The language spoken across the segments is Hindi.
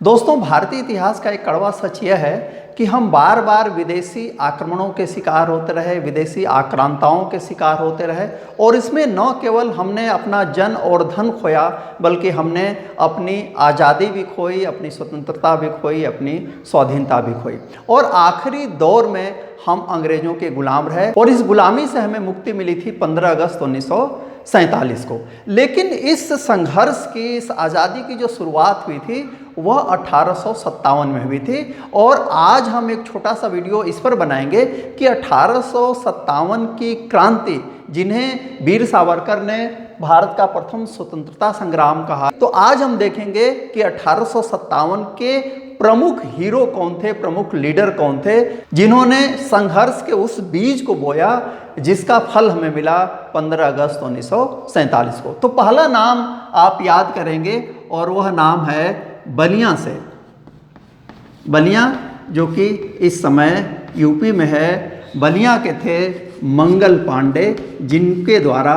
दोस्तों, भारतीय इतिहास का एक कड़वा सच यह है कि हम बार बार विदेशी आक्रमणों के शिकार होते रहे, विदेशी आक्रांताओं के शिकार होते रहे और इसमें न केवल हमने अपना जन और धन खोया बल्कि हमने अपनी आज़ादी भी खोई, अपनी स्वतंत्रता भी खोई, अपनी स्वाधीनता भी खोई और आखिरी दौर में हम अंग्रेज़ों के गुलाम रहे और इस गुलामी से हमें मुक्ति मिली थी 15 अगस्त 1947 को। लेकिन इस संघर्ष की, इस आज़ादी की जो शुरुआत हुई थी वह 1857 में हुई थी और आज हम एक छोटा सा वीडियो इस पर बनाएंगे कि 1857 की क्रांति, जिन्हें वीर सावरकर ने भारत का प्रथम स्वतंत्रता संग्राम कहा, तो आज हम देखेंगे कि 1857 के प्रमुख हीरो कौन थे, प्रमुख लीडर कौन थे, जिन्होंने संघर्ष के उस बीज को बोया जिसका फल हमें मिला 15 अगस्त 1947 को। तो पहला नाम आप याद करेंगे और वह नाम है बलिया से। बलिया जो कि इस समय यूपी में है। बलिया के थे मंगल पांडे, जिनके द्वारा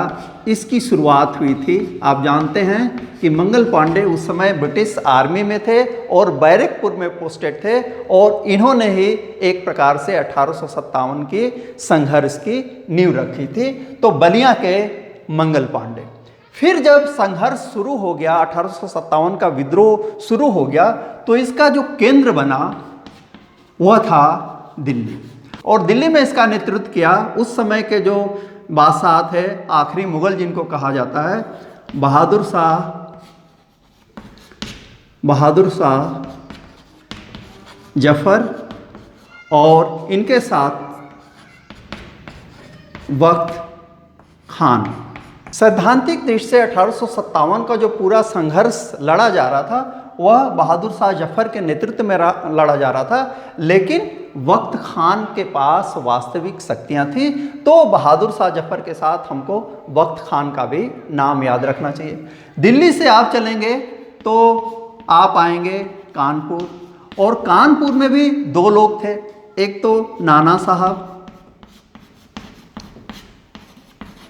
इसकी शुरुआत हुई थी। आप जानते हैं कि मंगल पांडे उस समय ब्रिटिश आर्मी में थे और बैरकपुर में पोस्टेड थे और इन्होंने ही एक प्रकार से 1857 की संघर्ष की नींव रखी थी। तो बलिया के मंगल पांडे। फिर जब संघर्ष शुरू हो गया, 1857 का विद्रोह शुरू हो गया, तो इसका जो केंद्र बना वह था दिल्ली और दिल्ली में इसका नेतृत्व किया उस समय के जो बादशाह थे, आखिरी मुगल जिनको कहा जाता है, बहादुर शाह जफर और इनके साथ वक्त खान। सैद्धांतिक दृष्टि से 1857 का जो पूरा संघर्ष लड़ा जा रहा था वह बहादुर शाह जफर के नेतृत्व में लड़ा जा रहा था, लेकिन वक्त खान के पास वास्तविक शक्तियां थी। तो बहादुर शाह जफर के साथ हमको वक्त खान का भी नाम याद रखना चाहिए। दिल्ली से आप चलेंगे तो आप आएंगे कानपुर और कानपुर में भी दो लोग थे। एक तो नाना साहब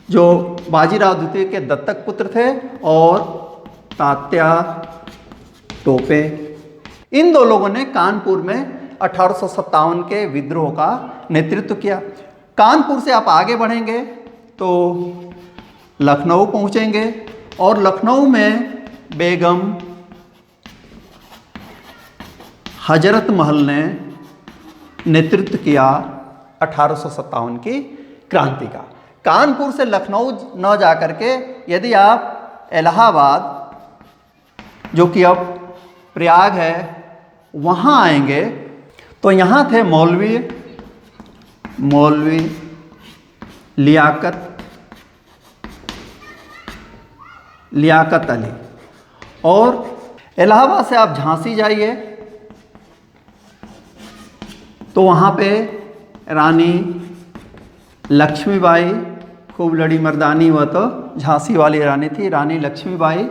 जो बाजीराव द्वितीय के दत्तक पुत्र थे और तात्या टोपे। इन दो लोगों ने कानपुर में 1857 के विद्रोह का नेतृत्व किया। कानपुर से आप आगे बढ़ेंगे तो लखनऊ पहुंचेंगे और लखनऊ में बेगम हजरत महल ने नेतृत्व किया 1857 की क्रांति का। कानपुर से लखनऊ न जा करके यदि आप इलाहाबाद, जो कि अब प्रयाग है, वहाँ आएंगे तो यहाँ थे मौलवी लियाकत अली। और इलाहाबाद से आप झांसी जाइए तो वहाँ पे रानी लक्ष्मीबाई, खूब लड़ी मर्दानी, वह तो झांसी वाली रानी थी, रानी लक्ष्मीबाई।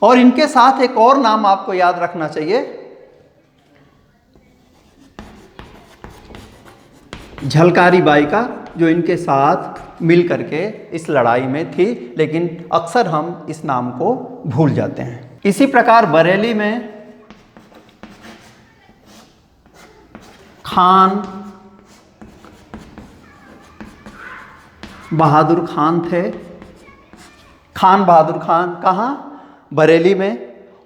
और इनके साथ एक और नाम आपको याद रखना चाहिए, झलकारी बाई का, जो इनके साथ मिल करके इस लड़ाई में थी, लेकिन अक्सर हम इस नाम को भूल जाते हैं। इसी प्रकार बरेली में खान बहादुर खान थे। खान बहादुर खान कहाँ? बरेली में।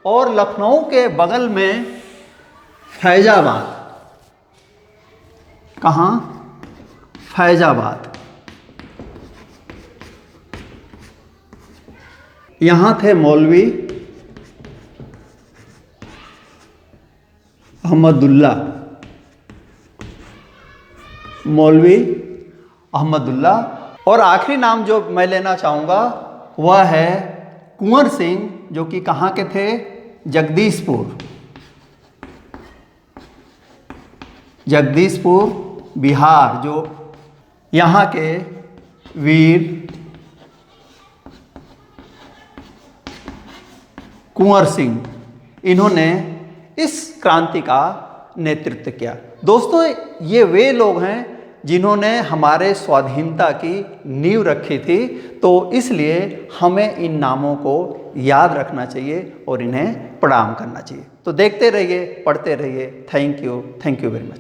और लखनऊ के बगल में फैजाबाद। कहाँ? फैजाबाद। यहाँ थे मौलवी अहमदुल्ला। और आखिरी नाम जो मैं लेना चाहूँगा वह है कुंवर सिंह, जो कि कहाँ के थे? जगदीशपुर बिहार, जो यहाँ के वीर कुंवर सिंह, इन्होंने इस क्रांति का नेतृत्व किया। दोस्तों, ये वे लोग हैं जिन्होंने हमारे स्वाधीनता की नींव रखी थी। तो इसलिए हमें इन नामों को याद रखना चाहिए और इन्हें प्रणाम करना चाहिए। तो देखते रहिए, पढ़ते रहिए। Thank you very much.